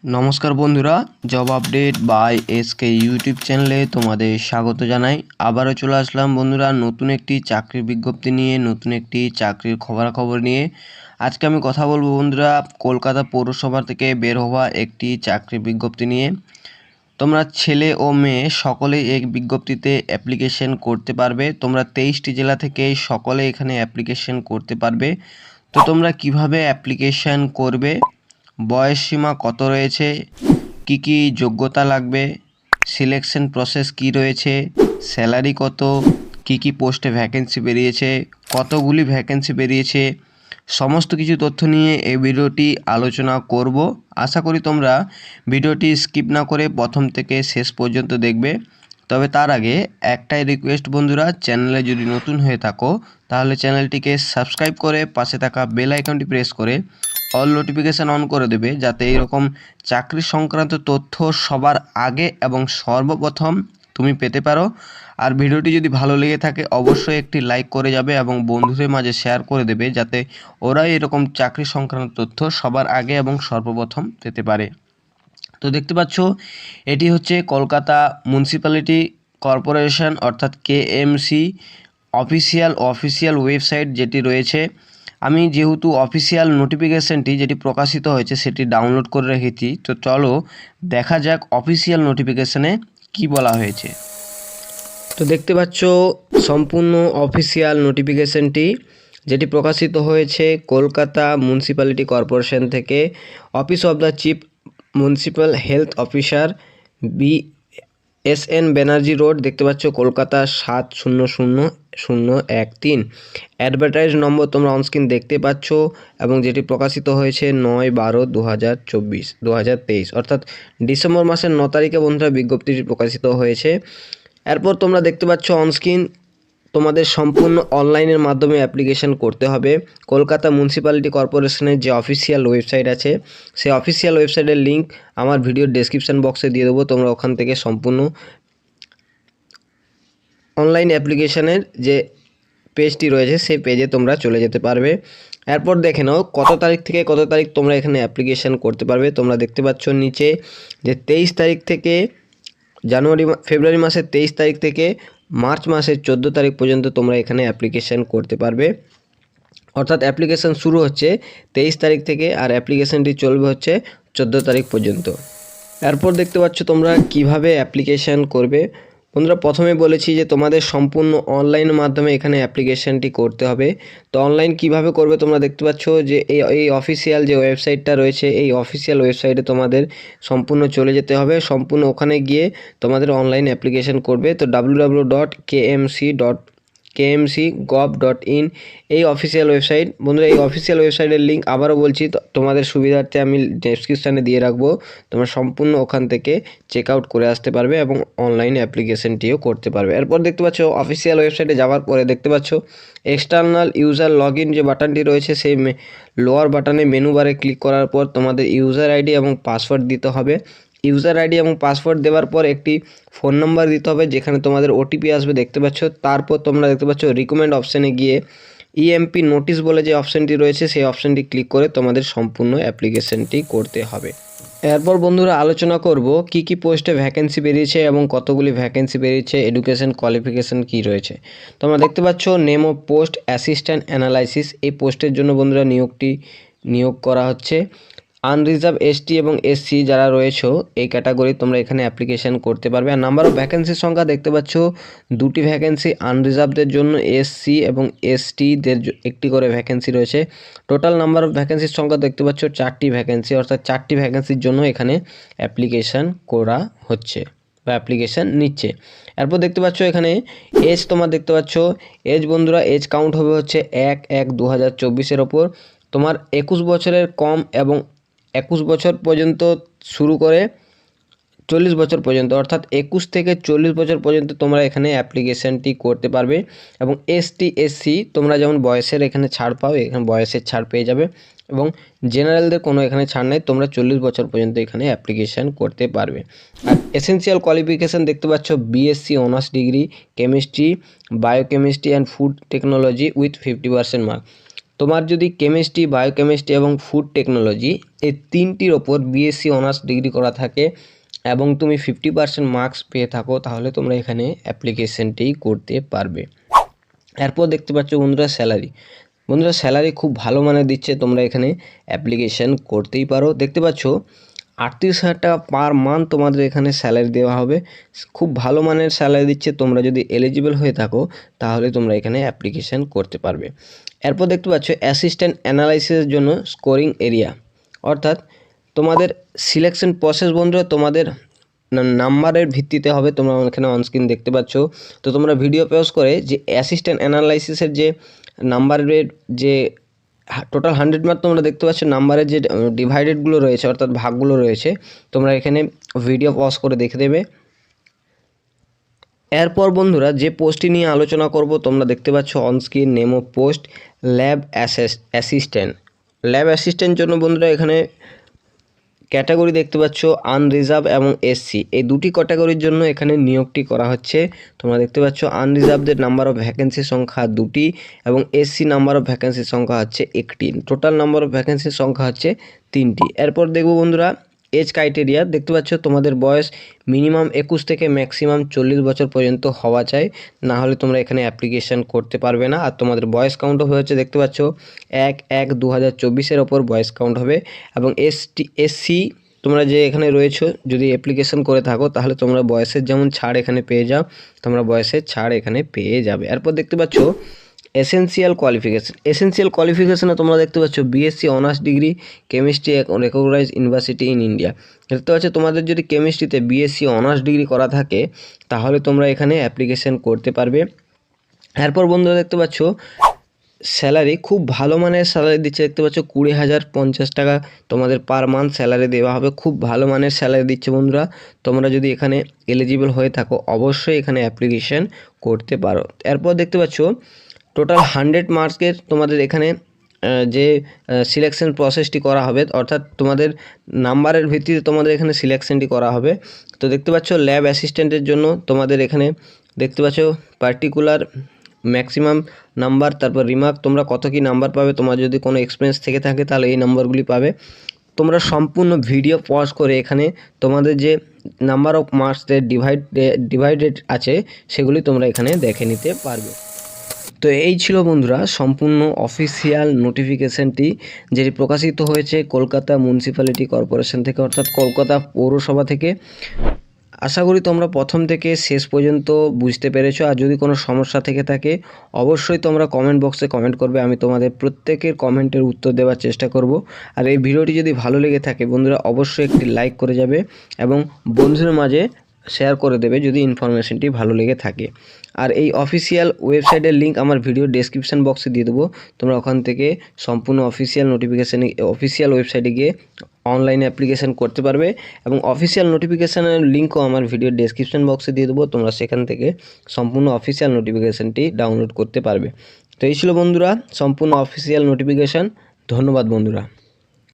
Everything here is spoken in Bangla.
নমস্কার বন্ধুরা, job update by SK YouTube চ্যানেলে তোমাদের স্বাগত জানাই। আবারও চলে আসলাম বন্ধুরা নতুন একটি চাকরির বিজ্ঞপ্তি নিয়ে, নতুন একটি চাকরির খবরাখবর নিয়ে। আজকে আমি কথা বলবো বন্ধুরা কলকাতা পৌরসভা থেকে বের হওয়া একটি চাকরির বিজ্ঞপ্তি নিয়ে। তোমরা ছেলে ও মেয়ে সকলেই এই বিজ্ঞপ্তিতে অ্যাপ্লিকেশন করতে পারবে। তোমরা 23টি জেলা থেকে সকলে এখানে অ্যাপ্লিকেশন করতে পারবে। তো তোমরা কিভাবে অ্যাপ্লিকেশন করবে, বয়স সীমা কত রয়েছে, কি কি যোগ্যতা লাগবে, সিলেকশন প্রসেস কি রয়েছে, স্যালারি কত, কি কি পোস্টে ভ্যাকেন্সি বেরিয়েছে, কতগুলি ভ্যাকেন্সি বেরিয়েছে, সমস্ত কিছু তথ্য নিয়ে এই ভিডিওটি আলোচনা করব। আশা করি তোমরা ভিডিওটি স্কিপ না করে প্রথম থেকে শেষ পর্যন্ত দেখবে। তবে তার আগে একটাই রিকোয়েস্ট বন্ধুরা, চ্যানেলে যদি নতুন হয়ে থাকো তাহলে চ্যানেলটিকে সাবস্ক্রাইব করে পাশে থাকা বেল আইকনটি প্রেস করে অল নোটিফিকেশান অন করে দেবে, যাতে এরকম চাকরি সংক্রান্ত তথ্য সবার আগে এবং সর্বপ্রথম তুমি পেতে পারো। আর ভিডিওটি যদি ভালো লেগে থাকে অবশ্যই একটি লাইক করে যাবে এবং বন্ধুদের মাঝে শেয়ার করে দেবে, যাতে ওরা এরকম চাকরি সংক্রান্ত তথ্য সবার আগে এবং সর্বপ্রথম পেতে পারে। তো দেখতে পাচ্ছ এটি হচ্ছে কলকাতা মিউনিসিপ্যালিটি কর্পোরেশন অর্থাৎ কেএমসি অফিসিয়াল ওয়েবসাইট যেটি রয়েছে। আমি যেহেতু অফিসিয়াল নোটিফিকেশানটি যেটি প্রকাশিত হয়েছে সেটি ডাউনলোড করে রেখেছি, তো চলো দেখা যাক অফিসিয়াল নোটিফিকেশানে কি বলা হয়েছে। তো দেখতে পাচ্ছ সম্পূর্ণ অফিসিয়াল নোটিফিকেশানটি যেটি প্রকাশিত হয়েছে কলকাতা মিউনিসিপ্যালিটি কর্পোরেশন থেকে, office of the chief municipal health officer BSN Banerjee road, দেখতে পাচ্ছ কলকাতা 700013। অ্যাডভার্টাইজ নম্বর তোমরা অনস্ক্রিন দেখতে পাচ্ছ এবং যেটি প্রকাশিত হয়েছে 9/12/2023 অর্থাৎ ডিসেম্বর মাসের 9 তারিখে বন্ধুরা বিজ্ঞপ্তিটি প্রকাশিত হয়েছে। এরপর তোমরা দেখতে পাচ্ছ অনস্ক্রিন তোমাদের সম্পূর্ণ অনলাইনের মাধ্যমে অ্যাপ্লিকেশন করতে হবে। কলকাতা মিউনিসিপ্যালিটি কর্পোরেশনের যে অফিসিয়াল ওয়েবসাইট আছে সেই অফিসিয়াল ওয়েবসাইটের লিঙ্ক আমার ভিডিওর ডেসক্রিপশন বক্সে দিয়ে দেবো। তোমরা ওখান থেকে সম্পূর্ণ অনলাইন অ্যাপ্লিকেশনের যে পেজটি রয়েছে সেই পেজে তোমরা চলে যেতে পারবে। এরপর দেখে নাও কত তারিখ থেকে কত তারিখ তোমরা এখানে অ্যাপ্লিকেশন করতে পারবে। তোমরা দেখতে পাচ্ছ নিচে যে 23 তারিখ থেকে ফেব্রুয়ারি মাসের 23 তারিখ থেকে মার্চ মাসের 14 তারিখ পর্যন্ত তোমরা এখানে অ্যাপ্লিকেশন করতে পারবে। অর্থাৎ অ্যাপ্লিকেশন শুরু হচ্ছে 23 তারিখ থেকে আর অ্যাপ্লিকেশনটি চলবে হচ্ছে 14 তারিখ পর্যন্ত। এরপর দেখতে পাচ্ছ তোমরা কিভাবে অ্যাপ্লিকেশন করবে। বন্ধুরা প্রথমে বলেছি যে তোমাদের সম্পূর্ণ অনলাইনের মাধ্যমে এখানে অ্যাপ্লিকেশনটি করতে হবে। তো অনলাইন কিভাবে করবে তোমরা দেখতে পাচ্ছ যে এই অফিসিয়াল যে ওয়েবসাইটটা রয়েছে এই অফিসিয়াল ওয়েবসাইটে তোমাদের সম্পূর্ণ চলে যেতে হবে। সম্পূর্ণ ওখানে গিয়ে তোমাদের অনলাইন অ্যাপ্লিকেশন করবে। তো www.kmc.gov.in এই অফিসিয়াল ওয়েবসাইট। বন্ধুরা এই অফিসিয়াল ওয়েবসাইটের লিঙ্ক আবারও বলছি, তোমাদের সুবিধার্থে আমি ডেসক্রিপশানে দিয়ে রাখবো। তোমরা সম্পূর্ণ ওখান থেকে চেক আউট করে আসতে পারবে এবং অনলাইন অ্যাপ্লিকেশনটিও করতে পারবে। এরপর দেখতে পাচ্ছ অফিসিয়াল ওয়েবসাইটে যাওয়ার পরে দেখতে পাচ্ছ এক্সটার্নাল ইউজার লগ ইন যে বাটনটি রয়েছে সেই লোয়ার বাটনে মেনু বারে ক্লিক করার পর তোমাদের ইউজার আইডি এবং পাসওয়ার্ড দিতে হবে। ইউজার আইডি এবং পাসওয়ার্ড দেওয়ার পর একটি ফোন নাম্বার দিতে হবে যেখানে তোমাদের ওটিপি আসবে দেখতে পাচ্ছ। তারপর তোমরা দেখতে পাচ্ছ রিকমেন্ড অপশানে গিয়ে ইএমপি নোটিশ বলে যে অপশানটি রয়েছে সেই অপশানটি ক্লিক করে তোমাদের সম্পূর্ণ অ্যাপ্লিকেশনটি করতে হবে। এরপর বন্ধুরা আলোচনা করব কি কি পোস্টে ভ্যাকেন্সি বেরিয়েছে এবং কতগুলি ভ্যাকেন্সি বেরিয়েছে, এডুকেশন কোয়ালিফিকেশান কি রয়েছে। তোমরা দেখতে পাচ্ছ name of post assistant analysis, এই পোস্টের জন্য বন্ধুরা নিয়োগ করা হচ্ছে। আনরিজার্ভ এসটি এবং এসসি যারা রয়েছে এই ক্যাটাগরি তোমরা এখানে অ্যাপ্লিকেশন করতে পারবে। আর নাম্বার অফ ভ্যাকেন্সির সংখ্যা দেখতে পাচ্ছ 2টি ভ্যাকেন্সি আনরিজার্ভদের জন্য, এসসি এবং এসটিদের একটি করে ভ্যাকেন্সি রয়েছে। টোটাল নাম্বার অফ ভ্যাকেন্সির সংখ্যা দেখতে পাচ্ছ 4টি ভ্যাকেন্সি, অর্থাৎ 4টি ভ্যাকেন্সির জন্য এখানে অ্যাপ্লিকেশন করা হচ্ছে বা অ্যাপ্লিকেশন নিচ্ছে। এরপর দেখতে পাচ্ছ এখানে এজ, তোমার দেখতে পাচ্ছ এজ বন্ধুরা এজ কাউন্ট হবে হচ্ছে 1/1/2024 ওপর। তোমার 21 বছরের কম এবং 21 বছর পর্যন্ত শুরু করে 40 বছর পর্যন্ত, অর্থাৎ 21 থেকে 40 বছর পর্যন্ত তোমরা এখানে অ্যাপ্লিকেশনটি করতে পারবে। এবং এসটি এসসি তোমরা যেমন বয়সের এখানে ছাড় পাও, এখানে বয়সের ছাড় পেয়ে যাবে এবং জেনারেলদের কোনো এখানে ছাড় নেই, তোমরা 40 বছর পর্যন্ত এখানে অ্যাপ্লিকেশন করতে পারবে। আর এসেনশিয়াল কোয়ালিফিকেশান দেখতে পাচ্ছ BSc honours degree chemistry, biochemistry and food technology with 50% mark. তোমার যদি কেমিস্ট্রি, বায়োকেমিস্ট্রি এবং ফুড টেকনোলজি এই তিনটির ওপর বিএসসি অনার্স ডিগ্রি করা থাকে এবং তুমি 50% মার্কস পেয়ে থাকো, তাহলে তোমরা এখানে অ্যাপ্লিকেশনটি করতে পারবে। এরপর দেখতে পাচ্ছ বন্ধুরা স্যালারি খুব ভালো মানের দিচ্ছে, তোমরা এখানে অ্যাপ্লিকেশন করতেই পারো। দেখতে পাচ্ছ 38,000 টাকা পার মান্থ তোমাদের এখানে স্যালারি দেওয়া হবে, খুব ভালো মানের স্যালারি দিচ্ছে। তোমরা যদি এলিজিবল হয়ে থাকো তাহলে তোমরা এখানে অ্যাপ্লিকেশন করতে পারবে। এরপর দেখতে পাচ্ছ অ্যাসিস্ট্যান্ট অ্যানালাইসিসের জন্য স্কোরিং এরিয়া, অর্থাৎ তোমাদের সিলেকশন প্রসেস বন্ধুরা তোমাদের নাম্বারের ভিত্তিতে হবে। তোমরা এখানে অনস্ক্রিন দেখতে পাচ্ছ। তো তোমরা ভিডিও পজ করে যে অ্যাসিস্ট্যান্ট অ্যানালাইসিসের যে নাম্বারের যে টোটাল 100 মার্ক তোমরা দেখতে পাচ্ছ, নাম্বারের যে ডিভাইডেডগুলো রয়েছে অর্থাৎ ভাগগুলো রয়েছে, তোমরা এখানে ভিডিও পজ করে দেখে দেবে। এরপর বন্ধুরা যে পোস্টটি নিয়ে আলোচনা করব, তোমরা দেখতে পাচ্ছ on screen name of post lab assistant. Lab assistant জন্য বন্ধুরা এখানে ক্যাটাগরি দেখতে পাচ্ছ আনরিজার্ভ এবং এসসি, এই দুটি ক্যাটাগরির জন্য এখানে নিয়োগটি করা হচ্ছে। তোমরা দেখতে পাচ্ছ আনরিজার্ভদের নাম্বার অফ ভ্যাকেন্সির সংখ্যা 2টি এবং এসসি নাম্বার অফ ভ্যাকেন্সির সংখ্যা হচ্ছে 1টি, টোটাল নাম্বার অফ ভ্যাকেন্সির সংখ্যা হচ্ছে 3টি। এরপর দেখব বন্ধুরা এজ ক্রাইটেরিয়া, দেখতে পাচ্ছ তোমাদের বয়স মিনিমাম 21 থেকে ম্যাক্সিমাম 40 বছর পর্যন্ত হওয়া চাই, না হলে তোমরা এখানে অ্যাপ্লিকেশন করতে পারবে না। আর তোমাদের বয়স কাউন্ট হয়েছে দেখতে পাচ্ছ 1/1/2024 ওপর বয়স কাউন্ট হবে। এবং এসসি তোমরা যে এখানে রয়েছো যদি অ্যাপ্লিকেশন করে থাকো তাহলে তোমরা বয়সের যেমন ছাড় এখানে পেয়ে যাও, তোমরা বয়সের ছাড় এখানে পেয়ে যাবে। এরপর দেখতে পাচ্ছ এসেনশিয়াল কোয়ালিফিকেশনে তোমরা দেখতে পাচ্ছ BSc honours degree chemistry recognise university in India. দেখতে পাচ্ছ তোমাদের যদি কেমিস্ট্রিতে বিএসসি অনার্স ডিগ্রি করা থাকে তাহলে তোমরা এখানে অ্যাপ্লিকেশন করতে পারবে। এরপর বন্ধুরা দেখতে পাচ্ছ স্যালারি খুব ভালো মানের স্যালারি দিচ্ছে, দেখতে পাচ্ছ 20,050 টাকা তোমাদের পার মান্থ স্যালারি দেওয়া হবে, খুব ভালো মানের স্যালারি দিচ্ছে বন্ধুরা। তোমরা যদি এখানে এলিজিবল হয়ে থাকো অবশ্যই এখানে অ্যাপ্লিকেশন করতে পারো। এরপর দেখতে পাচ্ছ টোটাল 100 মার্কসের তোমাদের এখানে যে সিলেকশন প্রসেসটি করা হবে, অর্থাৎ তোমাদের নাম্বারের ভিত্তিতে তোমাদের এখানে সিলেকশনটি করা হবে। তো দেখতে পাচ্ছ ল্যাব অ্যাসিস্ট্যান্টের জন্য তোমাদের এখানে দেখতে পাচ্ছ পার্টিকুলার ম্যাক্সিমাম নাম্বার, তারপর রিমার্ক তোমরা কত কি নাম্বার পাবে, তোমার যদি কোনো এক্সপিরিয়েন্স থেকে থাকে তাহলে এই নাম্বারগুলি পাবে। তোমরা সম্পূর্ণ ভিডিও পজ করে এখানে তোমাদের যে নাম্বার অফ মার্কসের ডিভাইডেড আছে সেগুলি তোমরা এখানে দেখে নিতে পারবে। তো এই ছিল বন্ধুরা সম্পূর্ণ অফিসিয়াল নোটিফিকেশানটি, যেটি প্রকাশিত হয়েছে কলকাতা মিউনিসিপ্যালিটি কর্পোরেশন থেকে, অর্থাৎ কলকাতা পৌরসভা থেকে। আশা করি তোমরা প্রথম থেকে শেষ পর্যন্ত বুঝতে পেরেছো। আর যদি কোনো সমস্যা থেকে থাকে অবশ্যই তোমরা কমেন্ট বক্সে কমেন্ট করবে, আমি তোমাদের প্রত্যেকের কমেন্টের উত্তর দেওয়ার চেষ্টা করব। আর এই ভিডিওটি যদি ভালো লেগে থাকে বন্ধুরা অবশ্যই একটি লাইক করে যাবে এবং বন্ধুদের মাঝে শেয়ার করে দেবে যদি ইনফরমেশনটি ভালো লেগে থাকে। আর এই অফিসিয়াল ওয়েবসাইটের লিঙ্ক আমার ভিডিও ডেসক্রিপশন বক্সে দিয়ে দেবো, তোমরা ওখান থেকে সম্পূর্ণ অফিসিয়াল ওয়েবসাইটে গিয়ে অনলাইনে অ্যাপ্লিকেশন করতে পারবে। এবং অফিসিয়াল নোটিফিকেশানের লিঙ্কও আমার ভিডিও ডেসক্রিপশন বক্সে দিয়ে দেবো, তোমরা সেখান থেকে সম্পূর্ণ অফিসিয়াল নোটিফিকেশানটি ডাউনলোড করতে পারবে। তো এই ছিল বন্ধুরা সম্পূর্ণ অফিসিয়াল নোটিফিকেশান। ধন্যবাদ বন্ধুরা।